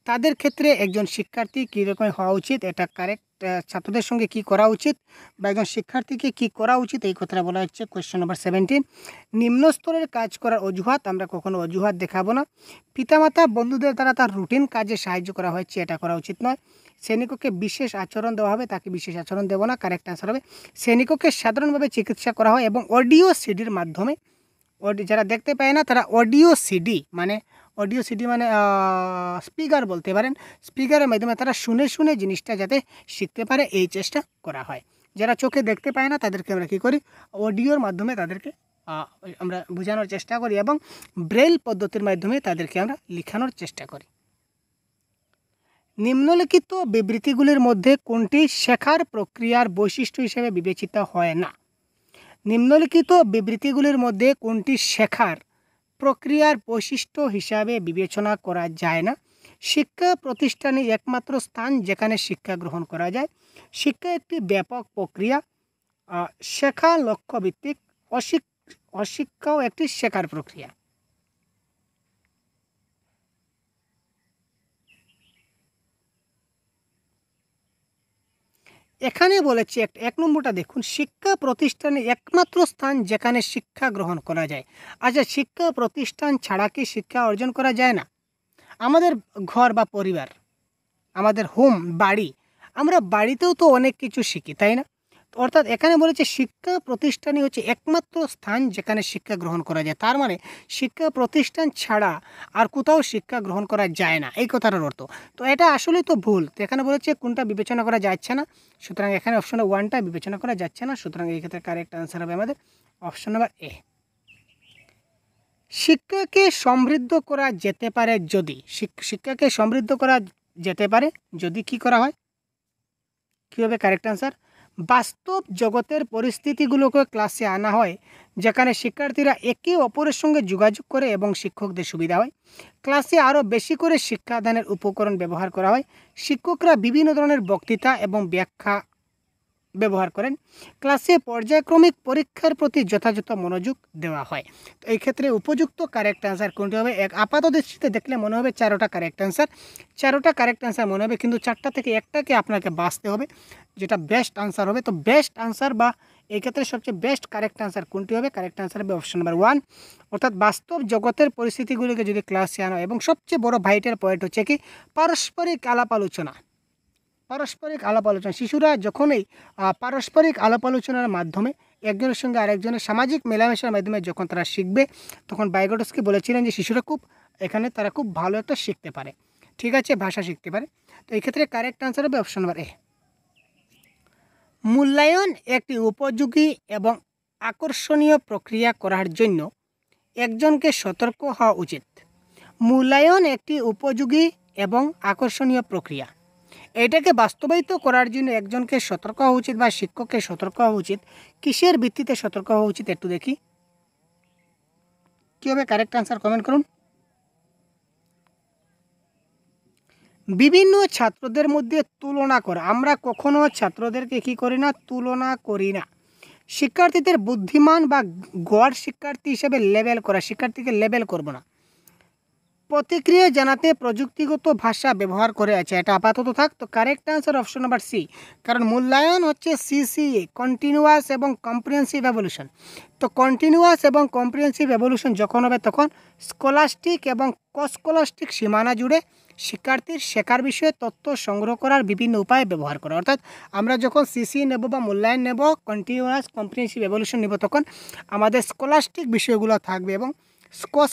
S1: তাদের ক্ষেত্রে একজন শিক্ষার্থী কীরকম হওয়া উচিত, এটা কারেক্ট ছাত্রদের সঙ্গে কি করা উচিত বা একজন শিক্ষার্থীকে কি করা উচিত, এই কথাটা বলা হচ্ছে কোয়েশ্চেন নাম্বার 17। নিম্ন স্তরের কাজ করার অজুহাত, আমরা কখনো অজুহাত দেখাবো না। পিতামাতা বন্ধুদের দ্বারা তার রুটিন কাজে সাহায্য করা হচ্ছে, এটা করা উচিত নয়। শ্রেণীকক্ষে বিশেষ আচরণ দেওয়া হবে, তাকে বিশেষ আচরণ দেবো না, কারেক্ট আনসার হবে। শ্রেণীকক্ষে সাধারণভাবে চিকিৎসা করা হয় এবং অডিও সিডির মাধ্যমে, যারা দেখতে পায় না তারা অডিও সিডি মানে স্পিকার বলতে পারেন, স্পিকারের মাধ্যমে তারা শুনে শুনে জিনিসটা যাতে শিখতে পারে এই চেষ্টা করা হয়। যারা চোখে দেখতে পায় না তাদেরকে আমরা কী করি, অডিওর মাধ্যমে তাদেরকে আমরা বোঝানোর চেষ্টা করি এবং ব্রেল পদ্ধতির মাধ্যমে তাদেরকে আমরা লেখানোর চেষ্টা করি। নিম্নলিখিত বিবৃতিগুলির মধ্যে কোনটি শেখার প্রক্রিয়ার বৈশিষ্ট্য হিসেবে বিবেচিত হয় না? নিম্নলিখিত বিবৃতিগুলির মধ্যে কোনটি শেখার প্রক্রিয়ার বৈশিষ্ট্য হিসাবে বিবেচনা করা যায় না? শিক্ষা প্রতিষ্ঠানে একমাত্র স্থান যেখানে শিক্ষা গ্রহণ করা যায়। শিক্ষা একটি ব্যাপক প্রক্রিয়া। শেখা লক্ষ্যভিত্তিক। অশিক্ষাও একটি শেখার প্রক্রিয়া। এখানে বলেছি এক নম্বরটা দেখুন, শিক্ষা প্রতিষ্ঠানে একমাত্র স্থান যেখানে শিক্ষা গ্রহণ করা যায়। আচ্ছা, শিক্ষা প্রতিষ্ঠান ছাড়া কি শিক্ষা অর্জন করা যায় না? আমাদের ঘর বা পরিবার, আমাদের হোম বাড়ি, আমরা বাড়িতেও তো অনেক কিছু শিখি, তাই না? অর্থাৎ এখানে বলেছে শিক্ষা প্রতিষ্ঠানই হচ্ছে একমাত্র স্থান যেখানে শিক্ষা গ্রহণ করা যায়। তার মানে শিক্ষা প্রতিষ্ঠান ছাড়া আর কোথাও শিক্ষা গ্রহণ করা যায় না, এই কথাটার অর্থ। তো এটা আসলে তো ভুল। তো এখানে বলেছে কোনটা বিবেচনা করা যাচ্ছে না, সুতরাং এখানে অপশন 1টা বিবেচনা করা যাচ্ছে না, সুতরাং এই ক্ষেত্রে কারেক্ট আনসার হবে আমাদের অপশন নাম্বার এ। শিক্ষাকে সমৃদ্ধ করা যেতে পারে যদি, শিক্ষাকে সমৃদ্ধ করা যেতে পারে যদি কি করা হয়, কী হবে কারেক্ট আনসার? বাস্তব জগতের পরিস্থিতিগুলোকে ক্লাসে আনা হয়, যেখানে শিক্ষার্থীরা একে অপরের সঙ্গে যোগাযোগ করে এবং শিক্ষকদের সুবিধা হয়। ক্লাসে আরও বেশি করে শিক্ষাদানের উপকরণ ব্যবহার করা হয়। শিক্ষকরা বিভিন্ন ধরনের বক্তৃতা এবং ব্যাখ্যা ব্যবহার করেন। ক্লাসে পর্যায়ক্রমিক পরীক্ষার প্রতি যথাযথ মনোযোগ দেওয়া হয়। তো এই ক্ষেত্রে উপযুক্ত কারেক্ট আনসার কোনটি হবে? আপাত দৃষ্টিতে দেখলে মনে হবে 4টা কারেক্ট আনসার, 4টা কারেক্ট আনসার মনে হবে, কিন্তু 4টা থেকে একটাকে আপনাকে বাছতে হবে যেটা বেস্ট আনসার হবে। তো বেস্ট আনসার বা এই ক্ষেত্রে সবচেয়ে বেস্ট কারেক্ট আনসার কোনটি হবে? কারেক্ট আনসার হবে অপশন নাম্বার 1, অর্থাৎ বাস্তব জগতের পরিস্থিতিগুলিকে যদি ক্লাসে আনা হয়। এবং সবচেয়ে বড় ভাইটাল পয়েন্ট হচ্ছে কি, পারস্পরিক আলাপ আলোচনা। পারস্পরিক আলাপ আলোচনা, শিশুরা যখনই পারস্পরিক আলাপ আলোচনার মাধ্যমে একজনের সঙ্গে আরেকজনের সামাজিক মেলামেশার মাধ্যমে যখন তারা শিখবে, তখন বাইগটস্কি বলেছিলেন যে শিশুরা তারা খুব ভালো একটা শিখতে পারে, ঠিক আছে, ভাষা শিখতে পারে। তো এই ক্ষেত্রে কারেক্ট আনসার হবে অপশন নাম্বার এ। মূল্যায়ন একটি উপযোগী এবং আকর্ষণীয় প্রক্রিয়া করার জন্য একজনকে সতর্ক হওয়া উচিত। মূল্যায়ন একটি উপযোগী এবং আকর্ষণীয় প্রক্রিয়া, এটাকে বাস্তবায়িত করার জন্য একজনকে সতর্ক হওয়া উচিত বা শিক্ষককে সতর্ক হওয়া উচিত। কিসের ভিত্তিতে সতর্ক হওয়া উচিত একটু দেখি, কী হবে কারেক্ট আনসার কমেন্ট করুন। বিভিন্ন ছাত্রদের মধ্যে তুলনা করা, আমরা কখনো ছাত্রদেরকে কী করি না, তুলনা করি না। শিক্ষার্থীদের বুদ্ধিমান বা গড় শিক্ষার্থী হিসেবে লেবেল করা, শিক্ষার্থীকে লেবেল করব না। প্রতিক্রিয়া জানাতে প্রযুক্তিগত ভাষা ব্যবহার করে আছে, এটা আপাতত থাক। তো correct answer option number C, কারণ মূল্যায়ন হচ্ছে সিসিএ, কন্টিনিউয়াস এবং কম্প্রিহেনসিভ এভলিউশন। তো কন্টিনিউয়াস এবং কম্প্রিহেনসিভ এভলিউশন যখন হবে তখন স্কলাস্টিক এবং কস্কলাস্টিক সীমানা জুড়ে শিক্ষার্থীর শেখার বিষয়ে তথ্য সংগ্রহ করার বিভিন্ন উপায় ব্যবহার করা। অর্থাৎ আমরা যখন সিসি নেব বা মূল্যায়ন নেব, কন্টিনিউয়াস কম্প্রিহেনসিভ এভলিউশন নেব, তখন আমাদের স্কলাস্টিক বিষয়গুলো থাকবে এবং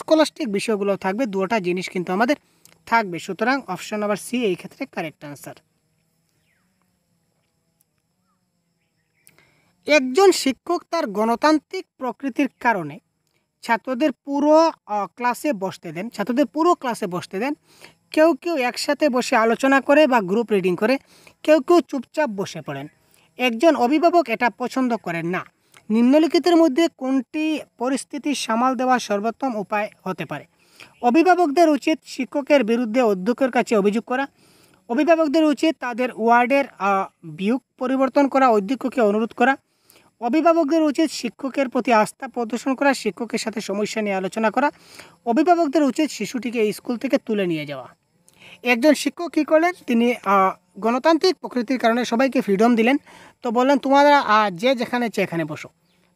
S1: স্কলাস্টিক বিষয়গুলো থাকবে, দুটো জিনিস কিন্তু আমাদের থাকবে। সুতরাং অপশন নাম্বার সি এই ক্ষেত্রে কারেক্ট আনসার। একজন শিক্ষক তার গণতান্ত্রিক প্রকৃতির কারণে ছাত্রদের পুরো ক্লাসে বসতে দেন। কেউ কেউ একসাথে বসে আলোচনা করে বা গ্রুপ রিডিং করে, কেউ কেউ চুপচাপ বসে পড়েন। একজন অভিভাবক এটা পছন্দ করেন না। নিম্নলিখিতের মধ্যে কোনটি পরিস্থিতি সামাল দেওয়ার সর্বোত্তম উপায় হতে পারে? অভিভাবকদের উচিত শিক্ষকের বিরুদ্ধে অধ্যক্ষের কাছে অভিযোগ করা। অভিভাবকদের উচিত তাদের ওয়ার্ডের বিয়োগ পরিবর্তন করা, অধ্যক্ষকে অনুরোধ করা। অভিভাবকদের উচিত শিক্ষকের প্রতি আস্থা প্রদর্শন করা, শিক্ষকের সাথে সমস্যা নিয়ে আলোচনা করা। অভিভাবকদের উচিত শিশুটিকে এই স্কুল থেকে তুলে নিয়ে যাওয়া। একজন শিক্ষক কী করলেন, তিনি গণতান্ত্রিক প্রকৃতির কারণে সবাইকে ফ্রিডম দিলেন। তো বললেন তোমরা যে যেখানে ইচ্ছে এখানে বসো।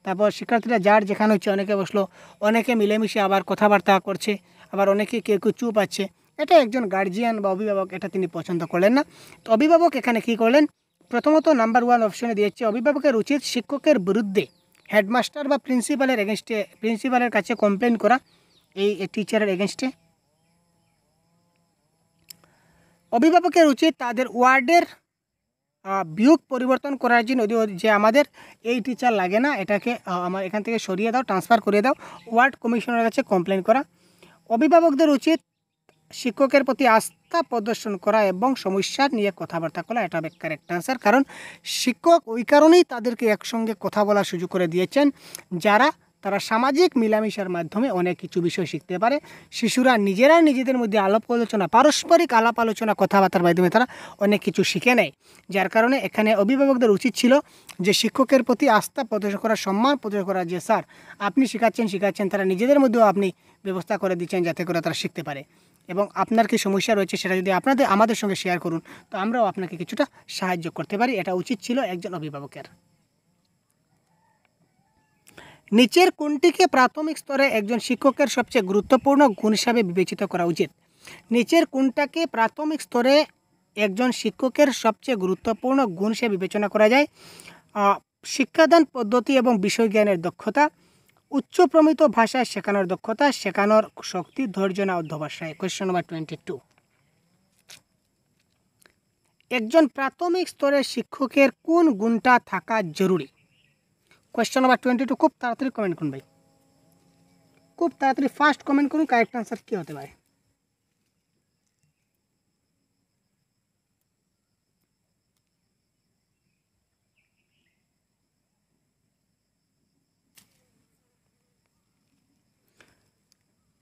S1: তারপর শিক্ষার্থীরা যার যেখানে হচ্ছে অনেকে বসলো, অনেকে মিলেমিশে আবার কথাবার্তা করছে, আবার অনেকে কেউ কেউ চুপ আছে। এটা একজন গার্জিয়ান বা অভিভাবক এটা তিনি পছন্দ করলেন না। তো অভিভাবক এখানে কী করলেন, প্রথমত নাম্বার 1 অপশনে দিয়েছে অভিভাবকের উচিত শিক্ষকের বিরুদ্ধে হেডমাস্টার বা প্রিন্সিপালের কাছে কমপ্লেন করা এই টিচারের এগেনস্টে। অভিভাবকের উচিত তাদের ওয়ার্ডের বিয়োগ পরিবর্তন করার জন্য, যে আমাদের এই টিচার লাগে না, এটাকে আমার এখান থেকে সরিয়ে দাও, ট্রান্সফার করে দাও, ওয়ার্ড কমিশনারের কাছে কমপ্লেন করা। অভিভাবকদের উচিত শিক্ষকের প্রতি আস্থা প্রদর্শন করা এবং সমস্যা নিয়ে কথাবার্তা করা। এটা হবে কারেক্ট আনসার, কারণ শিক্ষক ওই কারণেই তাদেরকে একসঙ্গে কথা বলার সুযোগ করে দিয়েছেন তারা সামাজিক মিলামিশার মাধ্যমে অনেক কিছু বিষয় শিখতে পারে। শিশুরা নিজেদের মধ্যে পারস্পরিক আলাপ আলোচনা কথাবার্তার মাধ্যমে তারা অনেক কিছু শিখে নেয়। যার কারণে এখানে অভিভাবকদের উচিত ছিল যে শিক্ষকের প্রতি আস্থা প্রদর্শন করা, সম্মান প্রদর্শন করা, যে স্যার আপনি শেখাচ্ছেন, তারা নিজেদের মধ্যেও আপনি ব্যবস্থা করে দিচ্ছেন যাতে করে তারা শিখতে পারে, এবং আপনার কি সমস্যা রয়েছে সেটা যদি আমাদের সঙ্গে শেয়ার করুন, তো আমরাও আপনাকে কিছুটা সাহায্য করতে পারি। এটা উচিত ছিল একজন অভিভাবকের। নিচের কোনটিকে প্রাথমিক স্তরে একজন শিক্ষকের সবচেয়ে গুরুত্বপূর্ণ গুণ হিসাবে বিবেচিত করা উচিত? নিচের কোনটাকে প্রাথমিক স্তরে একজন শিক্ষকের সবচেয়ে গুরুত্বপূর্ণ গুণ হিসেবে বিবেচনা করা যায়? শিক্ষাদান পদ্ধতি এবং বিষয় জ্ঞানের দক্ষতা, উচ্চ প্রমিত ভাষায় শেখানোর দক্ষতা, শেখানোর শক্তি, ধৈর্য না অধ্যবসায়। Question number 22। একজন প্রাথমিক স্তরের শিক্ষকের কোন গুণটা থাকা জরুরি? Question number 22। খুব তাড়াতাড়ি কমেন্ট করুন ভাই, খুব তাড়াতাড়ি ফাস্ট কমেন্ট করুন, কারেক্ট আনসার কী হতে পারে।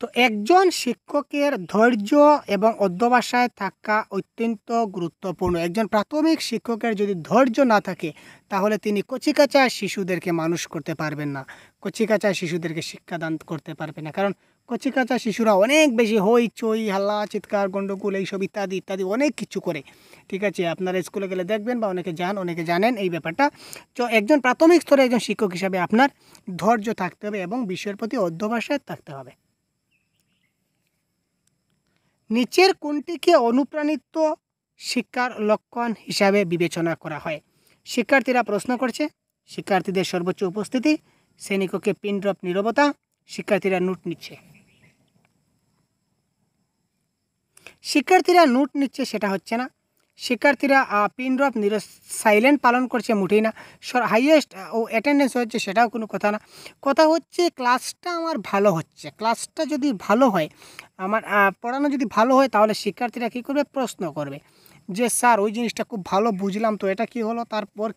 S1: তো একজন শিক্ষকের ধৈর্য এবং অধ্যবসায় থাকা অত্যন্ত গুরুত্বপূর্ণ। একজন প্রাথমিক শিক্ষকের যদি ধৈর্য না থাকে তাহলে তিনি কচিকাঁচা শিশুদেরকে মানুষ করতে পারবেন না, কচিকাঁচা শিশুদেরকে শিক্ষাদান করতে পারবেন না। কারণ কচিকাঁচা শিশুরা অনেক বেশি হইচই, হাল্লা, চিৎকার, গণ্ডগোল এইসব ইত্যাদি ইত্যাদি অনেক কিছু করে। ঠিক আছে, আপনারা স্কুলে গেলে দেখবেন বা অনেকে জানেন এই ব্যাপারটা। তো একজন প্রাথমিক স্তরে একজন শিক্ষক হিসাবে আপনার ধৈর্য থাকতে হবে এবং বিষয়ের প্রতি অধ্যবসায় থাকতে হবে। নিচের কোনটিকে অনুপ্রাণিত শিক্ষার লক্ষণ হিসাবে বিবেচনা করা হয়? শিক্ষার্থীরা প্রশ্ন করছে, শিক্ষার্থীদের সর্বোচ্চ উপস্থিতি, শ্রেণীকক্ষে পিন ড্রপ নীরবতা, শিক্ষার্থীরা নোট নিচ্ছে। শিক্ষার্থীরা নোট নিচ্ছে সেটা হচ্ছে না, শিক্ষার্থীরা পিন ড্রপ সাইলেন্ট পালন করছে মোটেই না, হাইয়েস্ট অ্যাটেন্ডেন্স হচ্ছে সেটাও কোনো কথা না। কথা হচ্ছে ক্লাসটা আমার ভালো হচ্ছে। ক্লাসটা যদি ভালো হয়, আমার পড়ানো যদি ভালো হয়, তাহলে শিক্ষার্থীরা কী করবে, প্রশ্ন করবে যে স্যার ওই জিনিসটা খুব ভালো বুঝলাম, তো এটা কী হলো, তারপর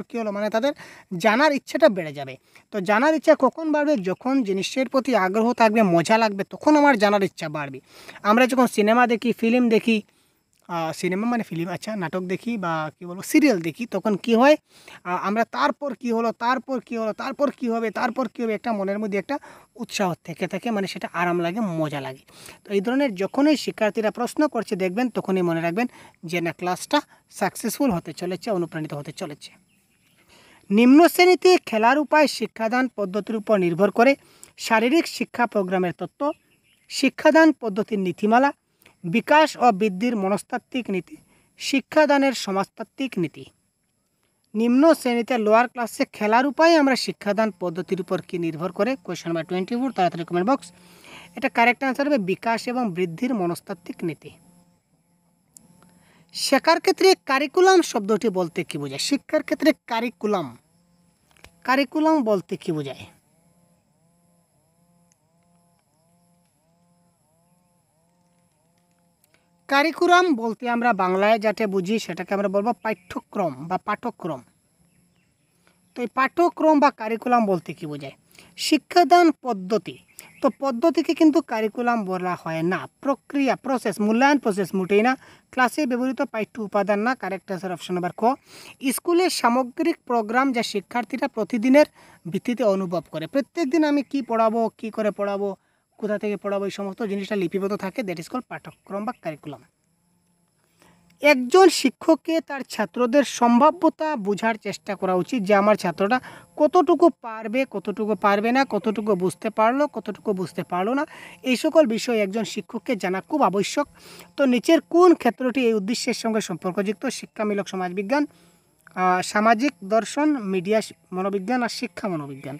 S1: কী হলো, মানে তাদের জানার ইচ্ছাটা বেড়ে যাবে। তো জানার ইচ্ছা কখন বাড়বে? যখন জিনিসের প্রতি আগ্রহ থাকবে, মজা লাগবে, তখন আমার জানার ইচ্ছা বাড়বে। আমরা যখন সিনেমা দেখি, ফিল্ম দেখি, সিনেমা মানে ফিল্ম, আচ্ছা, নাটক দেখি বা কী বলবো সিরিয়াল দেখি, তখন কি হয়, আমরা তারপর কি হবে, একটা মনের মধ্যে একটা উৎসাহ থেকে থাকে, মানে সেটা আরাম লাগে, মজা লাগে। তো এই ধরনের যখনই শিক্ষার্থীরা প্রশ্ন করছে দেখবেন, তখনই মনে রাখবেন যে না, ক্লাসটা সাকসেসফুল হতে চলেছে, অনুপ্রাণিত হতে চলেছে। নিম্ন শ্রেণীতে খেলার উপায় শিক্ষাদান পদ্ধতির উপর নির্ভর করে। শারীরিক শিক্ষা প্রোগ্রামের তত্ত্ব, শিক্ষাদান পদ্ধতির নীতিমালা, বিকাশ ও বৃদ্ধির মনস্তাত্ত্বিক নীতি, শিক্ষাদানের সমাজতাত্ত্বিক নীতি। নিম্ন শ্রেণীতে লোয়ার ক্লাসে খেলার উপায়ে আমরা শিক্ষাদান পদ্ধতির উপর কি নির্ভর করে? কোয়েশ্চন নাম্বার 24, তাড়াতাড়ি কমেন্ট বক্স। এটা কারেক্ট আনসার হবে বিকাশ এবং বৃদ্ধির মনস্তাত্ত্বিক নীতি। শেখার ক্ষেত্রে কারিকুলাম শব্দটি বলতে কি বোঝায়? শিক্ষার ক্ষেত্রে কারিকুলাম বলতে কি বোঝায়? কারিকুলাম বলতে আমরা বাংলায় যাতে বুঝি সেটাকে আমরা বলবো পাঠ্যক্রম বা পাঠ্যক্রম। তো এই পাঠ্যক্রম বা কারিকুলাম বলতে কি বোঝায়? শিক্ষাদান পদ্ধতি, তো পদ্ধতিকে কিন্তু কারিকুলাম বলা হয় না, প্রক্রিয়া প্রসেস, মূল্যায়ন প্রসেস মোটেই না। ক্লাসে ব্যবহৃত পাঠ্য উপাদান না, কারেক্ট আনসার অপশন নাম্বার ক। স্কুলের সামগ্রিক প্রোগ্রাম যা শিক্ষার্থীরা প্রতিদিনের ভিত্তিতে অনুভব করে, প্রত্যেক দিন আমি কি পড়াবো, কি করে পড়াবো, কোথা থেকে পড়াবো, এই সমস্ত জিনিসটা লিপিবদ্ধ থাকে, দ্যাট ইজ কল পাঠ্যক্রম বা কারিকুলাম। একজন শিক্ষককে তার ছাত্রদের সম্ভাব্যতা বোঝার চেষ্টা করা উচিত, যে আমার ছাত্রটা কতটুকু পারবে, কতটুকু পারবে না, কতটুকু বুঝতে পারলো, কতটুকু বুঝতে পারলো না, এই সকল বিষয় একজন শিক্ষককে জানা খুব আবশ্যক। তো নিচের কোন ক্ষেত্রটি এই উদ্দেশ্যের সঙ্গে সম্পর্কযুক্ত? শিক্ষামূলক সমাজবিজ্ঞান, সামাজিক দর্শন, মিডিয়া মনোবিজ্ঞান আর শিক্ষা মনোবিজ্ঞান।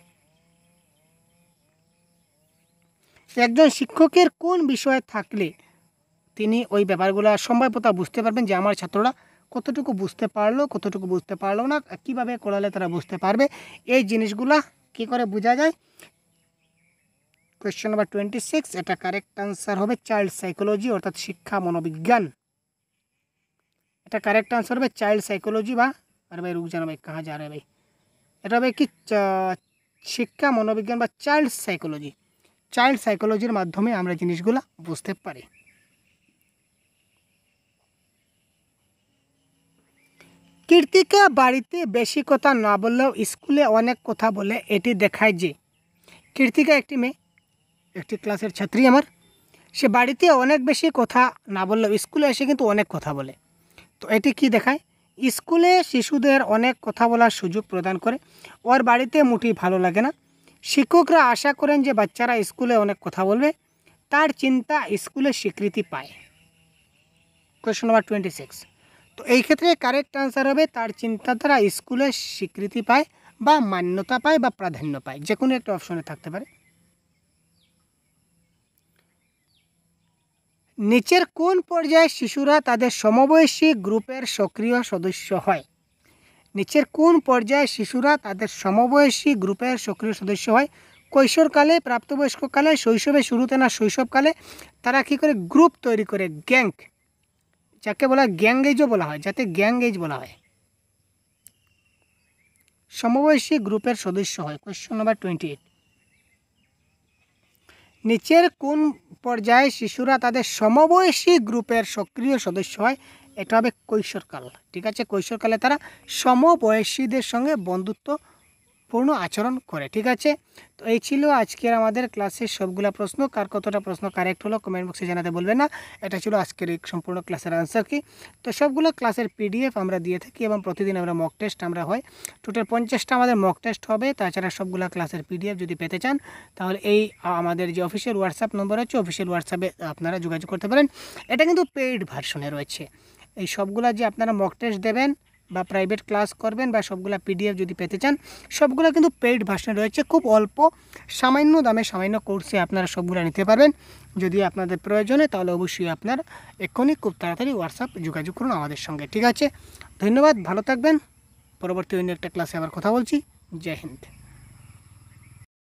S1: একজন শিক্ষকের কোন বিষয়ে থাকলে তিনি ওই ব্যাপারগুলো সম্ভাব্যতা বুঝতে পারবেন, যে আমার ছাত্ররা কতটুকু বুঝতে পারলো, কতটুকু বুঝতে পারলো না, কিভাবে করালে তারা বুঝতে পারবে, এই জিনিসগুলা কি করে বোঝা যায়? কোয়েশ্চেন নাম্বার 26, এটা কারেক্ট আনসার হবে চাইল্ড সাইকোলজি অর্থাৎ শিক্ষা মনোবিজ্ঞান। এটা কারেক্ট আনসার হবে চাইল্ড সাইকোলজি বা, আরে ভাই রুক জানা ভাই, কাহা যা রে ভাই, এটা হবে কি শিক্ষা মনোবিজ্ঞান বা চাইল্ড সাইকোলজি। চাইল্ড সাইকোলজির মাধ্যমে আমরা জিনিসগুলা বুঝতে পারি। কীর্তিকা বাড়িতে বেশি কথা না বললেও স্কুলে অনেক কথা বলে, এটি দেখায় যে, কীর্তিকা একটি মেয়ে, একটি ক্লাসের ছাত্রী আমার, সে বাড়িতে অনেক বেশি কথা না বললেও স্কুলে এসে কিন্তু অনেক কথা বলে। তো এটি কি দেখায়? স্কুলে শিশুদের অনেক কথা বলার সুযোগ প্রদান করে, ওর বাড়িতে মোটেই ভালো লাগে না। শিক্ষকরা আশা করেন যে বাচ্চারা স্কুলে অনেক কথা বলবে, তার চিন্তা স্কুলে স্বীকৃতি পায়। কোয়েশ্চন নাম্বার 26, তো এই ক্ষেত্রে কারেক্ট আনসার হবে তার চিন্তাধারা স্কুলে স্বীকৃতি পায় বা মান্যতা পায় বা প্রাধান্য পায়, যে কোনো একটা অপশনে থাকতে পারে। নিচের কোন পর্যায়ে শিশুরা তাদের সমবয়সী গ্রুপের সক্রিয় সদস্য হয়? নিচের কোন পর্যায়ে শিশুরা তাদের সমবয়সী গ্রুপের সক্রিয় সদস্য হয়? কৈশোরকালে, প্রাপ্তবয়স্ককালে, শৈশবে শুরুতে না শৈশবকালে? তারা কী করে গ্রুপ তৈরি করে, গ্যাং, যাকে বলা হয় গ্যাং এজও বলা হয়, যাতে গ্যাং এজ বলা হয়, সমবয়সী গ্রুপের সদস্য হয়। কোয়েশ্চন নাম্বার 28, নিচের কোন পর্যায়ে শিশুরা তাদের সমবয়সী গ্রুপের সক্রিয় সদস্য হয়? এটা হবে কৈশোরকাল। ঠিক আছে, কৈশোরকালে তারা সমবয়সীদের সঙ্গে বন্ধুত্বপূর্ণ আচরণ করে। ঠিক আছে, তো এই ছিল আজকের আমাদের ক্লাসের সবগুলা প্রশ্ন। কার কতটা প্রশ্ন কারেক্ট হলো কমেন্ট বক্সে জানাতে বলবেন না। এটা ছিল আজকের এই সম্পূর্ণ ক্লাসের আনসার কি। তো সবগুলো ক্লাসের পিডিএফ আমরা দিয়ে থাকি এবং প্রতিদিন আমরা মক টেস্ট আমরা হয়, টোটাল 50টা আমাদের মক টেস্ট হবে। তাছাড়া সবগুলো ক্লাসের পিডিএফ যদি পেতে চান তাহলে এই আমাদের যে অফিসিয়াল হোয়াটসঅ্যাপ নম্বর আছে, অফিসিয়াল হোয়াটসঅ্যাপে আপনারা যোগাযোগ করতে পারেন। এটা কিন্তু পেইড ভার্সনে রয়েছে। এই সবগুলা যে আপনারা মক টেস্ট দেবেন বা প্রাইভেট ক্লাস করবেন বা সবগুলা পিডিএফ যদি পেতে চান, সবগুলো কিন্তু পেইড ভার্সনে রয়েছে। খুব অল্প সামান্য দামে সামান্য কোর্সে আপনারা সবগুলো নিতে পারবেন। যদি আপনাদের প্রয়োজনে তাহলে অবশ্যই আপনারা এক্ষুনি খুব তাড়াতাড়ি হোয়াটসঅ্যাপ যোগাযোগ করুন আমাদের সঙ্গে। ঠিক আছে, ধন্যবাদ, ভালো থাকবেন। পরবর্তী অন্য একটা ক্লাসে আবার কথা বলছি। জয় হিন্দ।